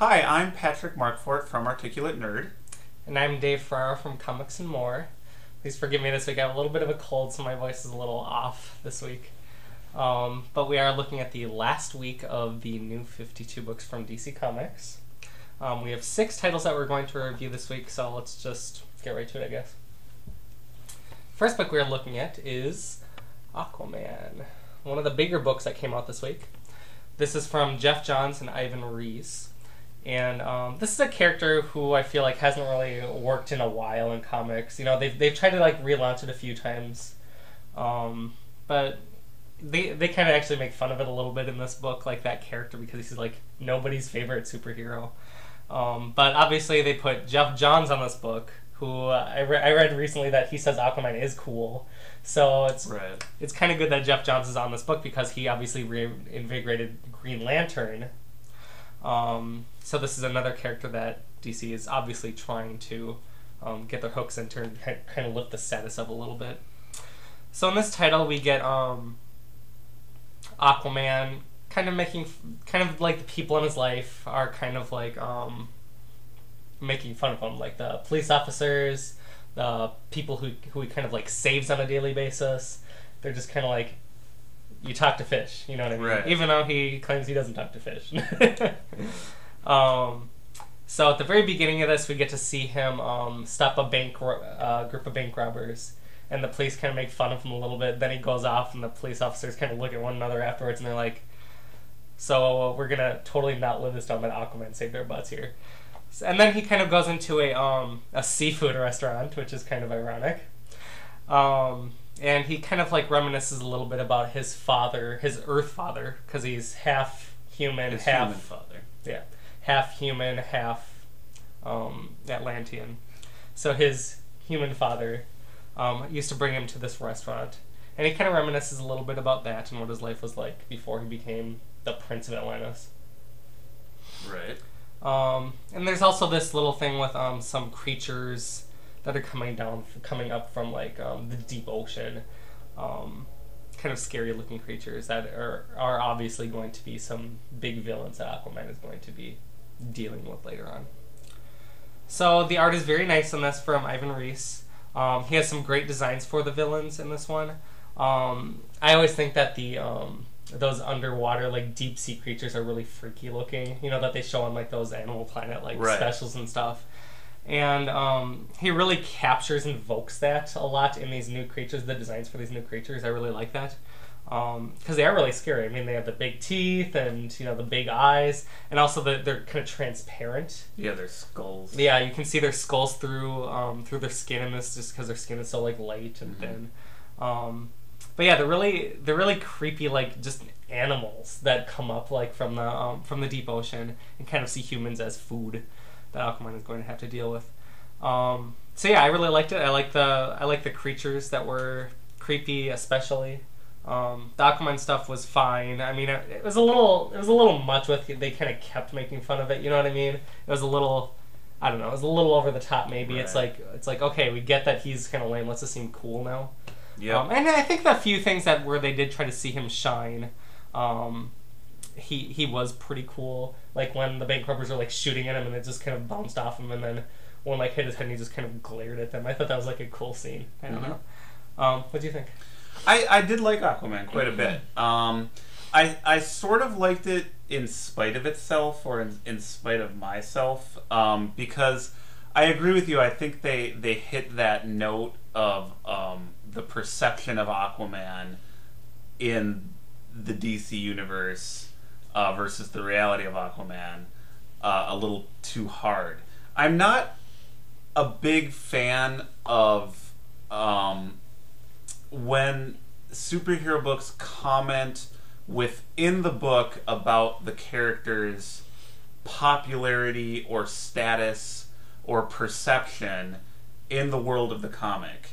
Hi, I'm Patrick Markfort from Articulate Nerd. And I'm Dave Ferraro from Comics and More. Please forgive me this week. I have a little bit of a cold, so my voice is a little off this week. But we are looking at the last week of the new 52 books from DC Comics. We have 6 titles that we're going to review this week, so let's just get right to it, I guess. First book we're looking at is Aquaman, one of the bigger books that came out this week. This is from Geoff Johns and Ivan Reis. And this is a character who I feel like hasn't really worked in a while in comics. You know, they've tried to like relaunch it a few times, but they kind of actually make fun of it a little bit in this book, like that character, because he's like nobody's favorite superhero. But obviously they put Geoff Johns on this book, who I read recently that he says Aquaman is cool. So it's kind of good that Geoff Johns is on this book because he obviously reinvigorated Green Lantern. So this is another character that DC is obviously trying to get their hooks into and kind of lift the status of a little bit. So in this title we get Aquaman kind of like the people in his life are kind of like making fun of him, like the police officers, the people who he kind of like saves on a daily basis. They're just kind of like, you talk to fish, you know what I mean? Right. Even though he claims he doesn't talk to fish. So at the very beginning of this, we get to see him stop a group of bank robbers, and the police kind of make fun of him a little bit. Then he goes off, and the police officers kind of look at one another afterwards, and they're like, so we're going to totally not live this down, but Aquaman saved our butts here. And then he kind of goes into a seafood restaurant, which is kind of ironic. And he kind of like reminisces a little bit about his father, his Earth father, because he's half human, Human father. Yeah, half human, half Atlantean. So his human father used to bring him to this restaurant, and he kind of reminisces a little bit about that and what his life was like before he became the Prince of Atlantis. Right. And there's also this little thing with some creatures that are coming up from like the deep ocean, kind of scary looking creatures that are obviously going to be some big villains that Aquaman is going to be dealing with later on. So the art is very nice on this from Ivan Reis. He has some great designs for the villains in this one. I always think that those underwater like deep sea creatures are really freaky looking, you know, that they show on like those Animal Planet like specials and stuff. And he really captures and evokes that a lot in these new creatures, the designs for these new creatures. I really like that. Because they are really scary. I mean, they have the big teeth and, you know, the big eyes. And also they're kind of transparent. Yeah, their skulls. Yeah, you can see their skulls through their skin in this just because their skin is so, like, light and thin. But yeah, they're really creepy, like, just animals that come up, like, from the deep ocean and kind of see humans as food that Aquaman is going to have to deal with. So yeah, I really liked it. I like the creatures that were creepy, especially. The Aquaman stuff was fine. I mean, it was a little much with it. They kind of kept making fun of it. You know what I mean? It was a little, I don't know. It was a little over the top. Maybe it's like okay, we get that he's kind of lame. Let's just seem cool now. Yeah. And I think the few things that where they did try to see him shine, he was pretty cool. Like when the bank robbers were like shooting at him and it just kind of bounced off him, and then one like hit his head and he just kind of glared at them. I thought that was like a cool scene. I don't know. What do you think? I did like Aquaman quite a bit. I sort of liked it in spite of itself, or in spite of myself, because I agree with you. I think they hit that note of the perception of Aquaman in the DC universe versus the reality of Aquaman a little too hard. I'm not a big fan of when superhero books comment within the book about the character's popularity or status or perception in the world of the comic,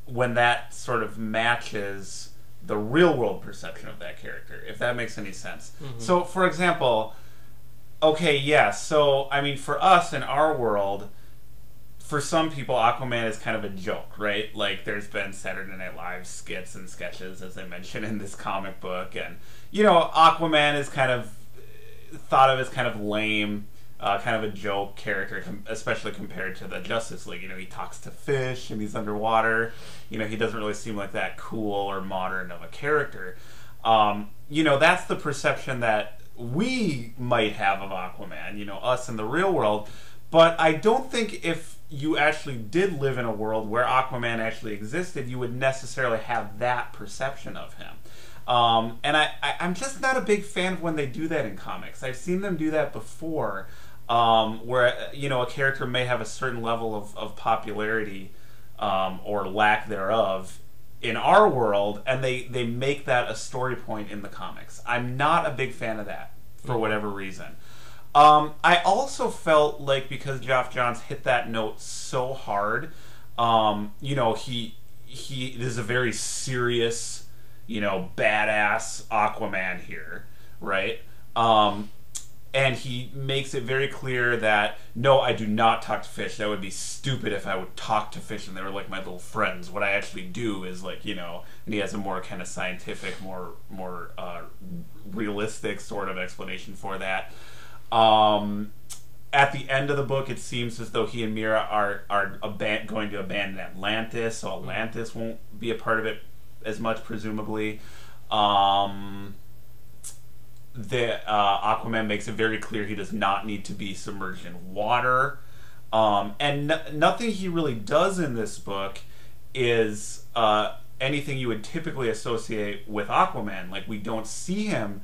when that sort of matches the real world perception of that character, if that makes any sense. So, for example, okay, yeah, so, I mean, for us in our world, for some people, Aquaman is kind of a joke, right? Like, there's been Saturday Night Live skits and sketches, as I mentioned, in this comic book. And, you know, Aquaman is kind of thought of as kind of lame, kind of a joke character, especially compared to the Justice League. He talks to fish and he's underwater. He doesn't really seem like that cool or modern of a character. That's the perception that we might have of Aquaman, us in the real world. But I don't think if you actually did live in a world where Aquaman actually existed, you would necessarily have that perception of him. And I'm just not a big fan of when they do that in comics. I've seen them do that before, where a character may have a certain level of popularity or lack thereof in our world, and they make that a story point in the comics. I'm not a big fan of that for whatever reason. I also felt like because Geoff Johns hit that note so hard, he is a very serious, badass Aquaman here, right? And he makes it very clear that, no, I do not talk to fish. That would be stupid if I would talk to fish and they were like my little friends. What I actually do is and he has a more kind of scientific, more realistic sort of explanation for that. At the end of the book, it seems as though he and Mira are going to abandon Atlantis, so Atlantis won't be a part of it as much, presumably. Aquaman makes it very clear he does not need to be submerged in water. And nothing he really does in this book is anything you would typically associate with Aquaman. Like, we don't see him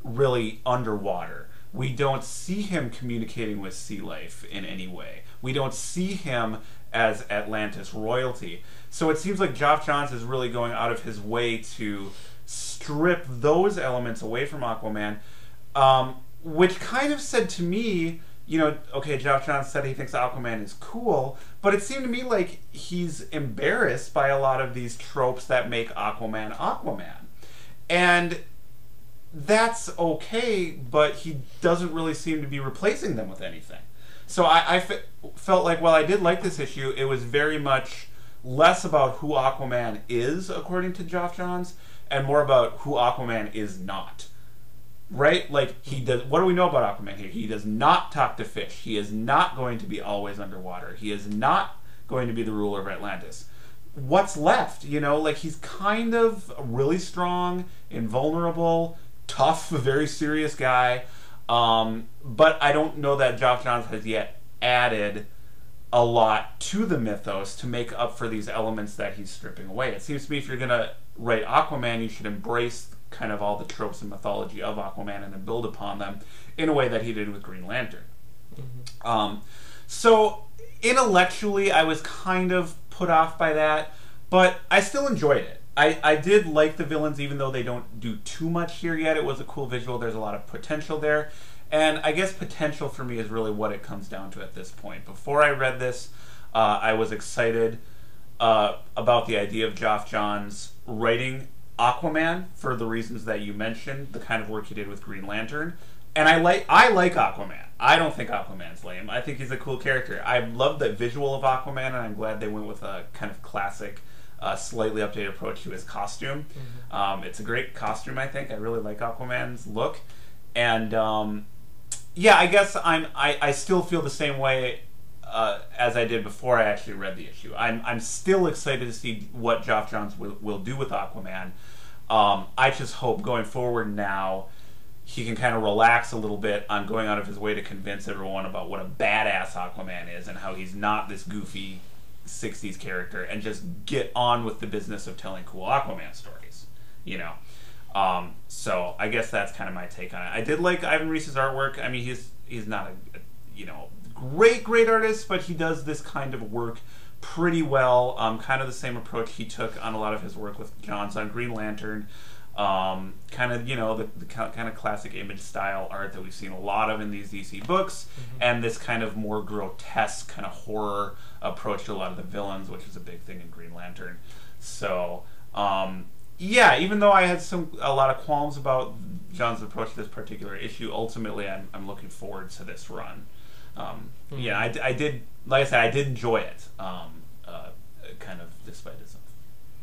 really underwater. We don't see him communicating with sea life in any way. We don't see him as Atlantis royalty. So it seems like Geoff Johns is really going out of his way to strip those elements away from Aquaman, which kind of said to me, okay, Geoff Johns said he thinks Aquaman is cool, but it seemed to me like he's embarrassed by a lot of these tropes that make Aquaman Aquaman. And that's okay, but he doesn't really seem to be replacing them with anything. So I felt like, while I did like this issue, it was very much less about who Aquaman is, according to Geoff Johns, and more about who Aquaman is not. Right? Like, what do we know about Aquaman here? He does not talk to fish. He is not going to be always underwater. He is not going to be the ruler of Atlantis. What's left? He's kind of really strong, invulnerable, tough, a very serious guy. But I don't know that Geoff Johns has yet added a lot to the mythos to make up for these elements that he's stripping away. It seems to me if you're going to write Aquaman, you should embrace kind of all the tropes and mythology of Aquaman and then build upon them in a way that he did with Green Lantern. So intellectually, I was kind of put off by that, but I still enjoyed it. I did like the villains, even though they don't do too much here yet. It was a cool visual. There's a lot of potential there. And I guess potential for me is really what it comes down to at this point. Before I read this, I was excited about the idea of Geoff Johns writing Aquaman for the reasons that you mentioned, the kind of work he did with Green Lantern. And I like Aquaman. I don't think Aquaman's lame. I think he's a cool character. I love the visual of Aquaman, and I'm glad they went with a kind of classic, slightly updated approach to his costume. It's a great costume, I think. I really like Aquaman's look. And I guess I still feel the same way as I did before I actually read the issue. I'm still excited to see what Geoff Johns will do with Aquaman. I just hope going forward now he can kind of relax a little bit on going out of his way to convince everyone about what a badass Aquaman is and how he's not this goofy 60s character, and just get on with the business of telling cool Aquaman stories. So I guess that's kind of my take on it. I did like Ivan Reis's artwork. I mean, he's not a great artist, but he does this kind of work pretty well. Kind of the same approach he took on a lot of his work with Johns on Green Lantern. Kind of the kind of classic image style art that we've seen a lot of in these DC books, and this kind of more grotesque kind of horror approach to a lot of the villains, which is a big thing in Green Lantern. So even though I had a lot of qualms about John's approach to this particular issue, ultimately I'm looking forward to this run. I did, like I said, I did enjoy it, kind of despite itself.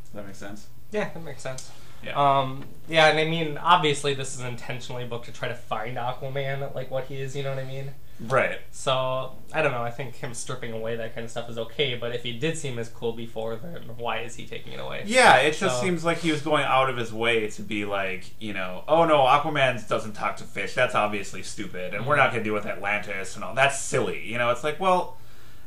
Does that make sense? Yeah, that makes sense. Yeah, and I mean, obviously, this is intentionally a book to try to find Aquaman, like what he is. You know what I mean? Right. So I don't know. I think him stripping away that kind of stuff is okay. But if he did seem as cool before, then why is he taking it away? Yeah, it just seems like he was going out of his way to be like, you know, oh no, Aquaman doesn't talk to fish. That's obviously stupid, and we're not going to deal with Atlantis and all. That's silly. You know, it's like, well,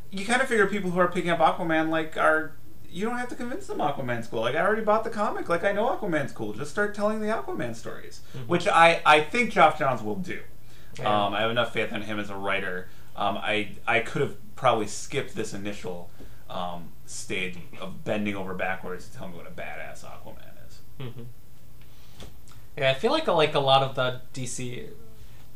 you kind of figure people who are picking up Aquaman are. You don't have to convince them Aquaman's cool. Like, I already bought the comic. Like, I know Aquaman's cool. Just start telling the Aquaman stories, which I think Geoff Johns will do. Yeah. I have enough faith in him as a writer. I could have probably skipped this initial stage of bending over backwards to tell me what a badass Aquaman is. Yeah, I feel like a lot of the DC,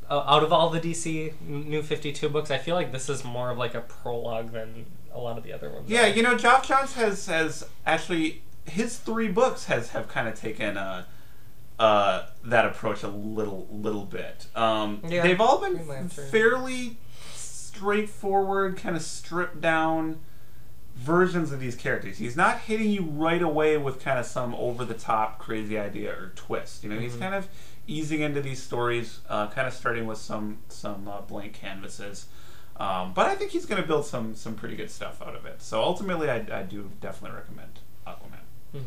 out of all the DC New 52 books, I feel like this is more of like a prologue than a lot of the other ones. Yeah, you know, Geoff Johns has actually, his 3 books have kind of taken that approach a little bit. They've all been fairly straightforward, kind of stripped down versions of these characters. He's not hitting you right away with kind of some over the top crazy idea or twist. You know, he's kind of easing into these stories, kind of starting with some blank canvases. But I think he's going to build some pretty good stuff out of it. So ultimately, I do definitely recommend Aquaman.